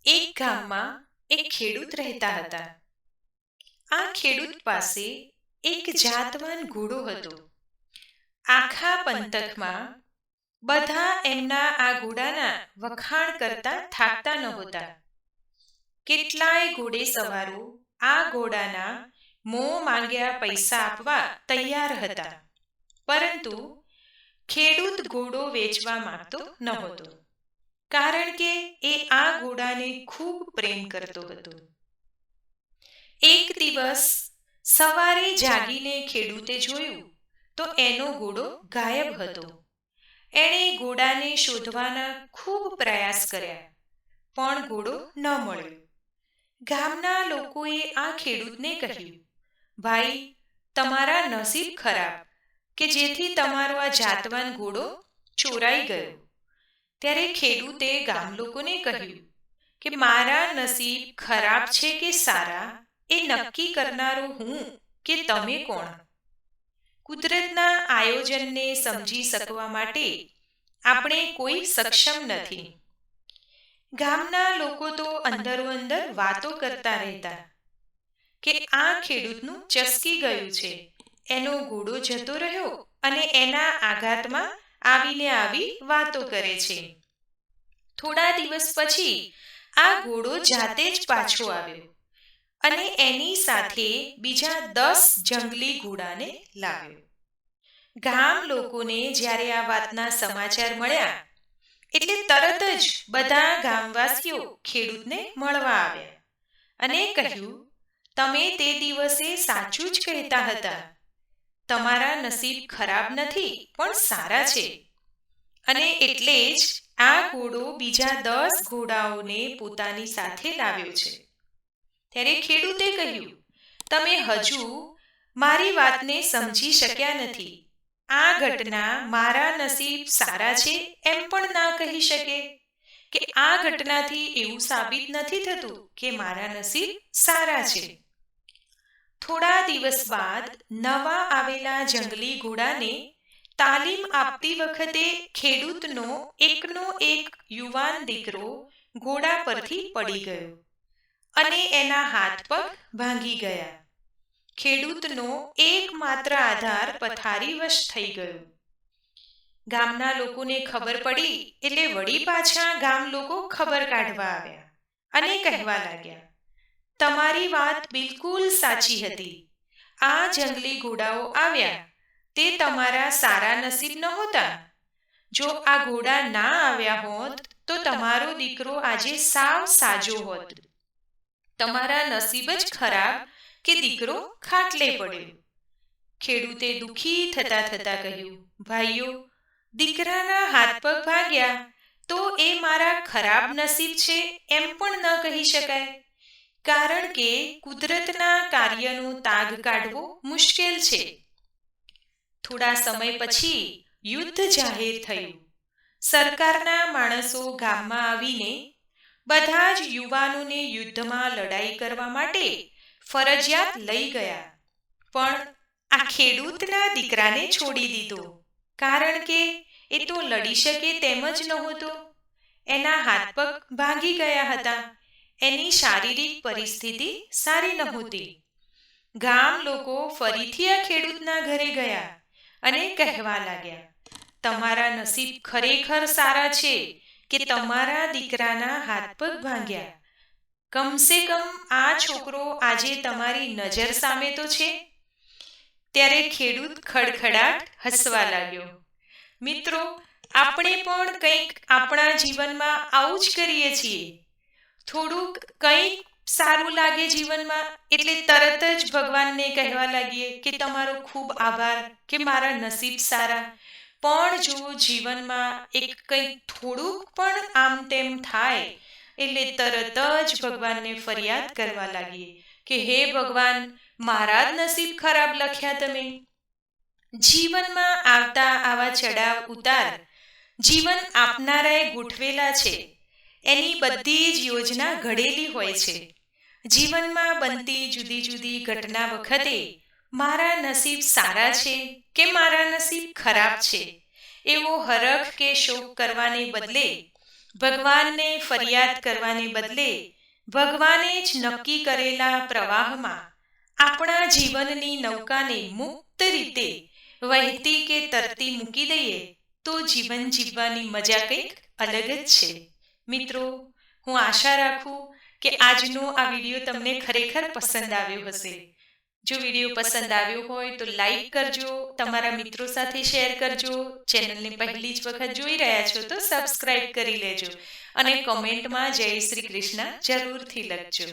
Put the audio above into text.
એક ગામમાં એક ખેડૂત રહેતા હતા. આ ખેડૂત પાસે એક જાતવાન ઘોડો હતો. આખા પંથકમાં બધા એમના આ ઘોડાના વખાણ કરતા થાકતા નહોતા. કેટલાય ઘોડેસવારો આ ઘોડાના મોં માંગ્યા પૈસા આપવા તૈયાર હતા, પરંતુ ખેડૂત ઘોડો વેચવા માંગતો નહોતો, કારણ કે એ આ ઘોડાને ખૂબ પ્રેમ કરતો હતો. એક દિવસ સવારે જાગીને ખેડૂતે જોયું તો એનો ઘોડો ગાયબ હતો. એણે ઘોડાને શોધવાના ખૂબ પ્રયાસ કર્યા, પણ ઘોડો ન મળ્યો. ગામના લોકોએ આ ખેડૂતને કહ્યું, ભાઈ, તમારા નસીબ ખરાબ કે જેથી તમારો આ જાતવાન ઘોડો ચોરાઈ ગયો. ત્યારે ખેડૂતે ગામ લોકોને કહ્યું કે મારા નસીબ ખરાબ છે કે સારા એ નક્કી કરનારો હું કે તમે કોણ? કુદરતના આયોજનને સમજી શકવા માટે આપણે કોઈ સક્ષમ નથી. ગામના લોકો તો અંદરો અંદર વાતો કરતા રહેતા કે આ ખેડૂતનું ચસકી ગયું છે, એનો ઘોડો જતો રહ્યો અને એના આઘાતમાં આવીને આવી વાતો કરે છે. થોડા દિવસ પછી આ ઘોડો જાતે જ પાછો આવ્યો અને એની સાથે બીજા 10 જંગલી ઘોડાને લાવ્યો. ગામ લોકોને જ્યારે આ વાતના સમાચાર મળ્યા એટલે તરત જ બધા ગામવાસીઓ ખેડૂતને મળવા આવ્યા અને કહ્યું, તમે તે દિવસે સાચું જ કહેતા હતા. તમારા નસીબ ખરાબ નથી પણ સારા છે, અને એટલે જ આ ઘોડો બીજા 10 ઘોડાઓને પોતાની સાથે લાવ્યો છે. ત્યારે ખેડૂતે કહ્યું, તમે હજુ મારી વાતને સમજી શક્યા નથી. આ ઘટના મારા નસીબ સારા છે એમ પણ ના કહી શકે, કે આ ઘટનાથી એવું સાબિત નથી થતું કે મારા નસીબ સારા છે. થોડા દિવસ બાદ નવા આવેલા જંગલી ઘોડાને તાલીમ આપતી વખતે ખેડૂતનો એકનો એક યુવાન દીકરો ઘોડા પરથી પડી ગયો અને એના હાથ પગ ભાંગી ગયા. ખેડૂતનો એકમાત્ર આધાર પથારીવશ થઈ ગયો. ગામના લોકોને ખબર પડી એટલે વળી પાછા ગામ લોકો ખબર કાઢવા આવ્યા અને કહેવા લાગ્યા, તમારી વાત બિલકુલ સાચી હતી. આ જંગલી ઘોડાઓ આવ્યા તે તમારા સારા નસીબ નહોતા. જો આ ઘોડા ના આવ્યા હોત તો તમારો દીકરો આજે સાવ સાજો હોત. તમારા નસીબ જ ખરાબ કે દીકરો ખાટલે પડ્યો. ખેડૂતે દુઃખી થતા થતા કહ્યું, ભાઈઓ, દીકરાના હાથ પગ ભાગ્યા તો એ મારા ખરાબ નસીબ છે એમ પણ ન કહી શકાય, કારણ કે કુદરતના કાર્યનો તાગ કાઢવો મુશ્કેલ છે. થોડા સમય પછી યુદ્ધ જાહેર થયું. સરકારના માણસો ગામમાં આવીને બધા જ યુવાનોને યુદ્ધમાં લડાઈ કરવા માટે ફરજિયાત લઈ ગયા, પણ આ ખેડૂતના દીકરાને છોડી દીધો, કારણ કે એ તો લડી શકે તેમ જ નહોતો. એના હાથ પગ ભાંગી ગયા હતા. એની શારીરિક પરિસ્થિતિ સારી નહોતી. ગામ લોકો ફરીથી આ ખેડૂતના ઘરે ગયા અને કહેવા લાગ્યા, તમારા નસીબ ખરેખર સારા છે કે તમારા દીકરાના હાથ પગ ભાંગ્યા. કમસે કમ આ છોકરો આજે તમારી નજર સામે તો છે. ત્યારે ખેડૂત ખડખડાટ હસવા લાગ્યો. મિત્રો, આપણે પણ કંઈક આપણા જીવનમાં આવું જ કરીએ છીએ. થોડુંક કંઈક સારું લાગે જીવનમાં એટલે તરત જ ભગવાનને કહેવા લાગીએ કે તમારો ખૂબ આભાર કે મારા નસીબ સારા. પણ જો જીવનમાં એક કંઈક થોડુંક પણ આમ તેમ થાય એટલે તરત જ ભગવાનને ફરિયાદ કરવા લાગીએ કે હે ભગવાન, મારા જ નસીબ ખરાબ લખ્યા તમે. જીવનમાં આવતા આવા ચડાવ ઉતાર જીવન આપનારાએ ગોઠવેલા છે. એની બધી જ યોજના ઘડેલી હોય છે. જીવનમાં બનતી જુદી જુદી ઘટના વખતે મારા નસીબ સારા છે કે મારા નસીબ ખરાબ છે એવો હરખ કે શોક કરવાને બદલે ભગવાનને ફરિયાદ કરવાને બદલે ભગવાને જ નક્કી કરેલા પ્રવાહમાં આપણા જીવનની નૌકાને મુક્ત રીતે વહેતી કે તરતી મૂકી દઈએ તો જીવન જીવવાની મજા કંઈક અલગ જ છે. મિત્રો, હું આશા રાખું કે આજનો આ વિડીયો તમને ખરેખર પસંદ આવ્યો હશે. જો વિડીયો પસંદ આવ્યો હોય તો લાઈક કરજો, તમારા મિત્રો સાથે શેર કરજો, ચેનલને પહેલી જ વખત જોઈ રહ્યા છો તો સબસ્ક્રાઇબ કરી લેજો અને કોમેન્ટમાં જય શ્રી કૃષ્ણ જરૂરથી લખજો.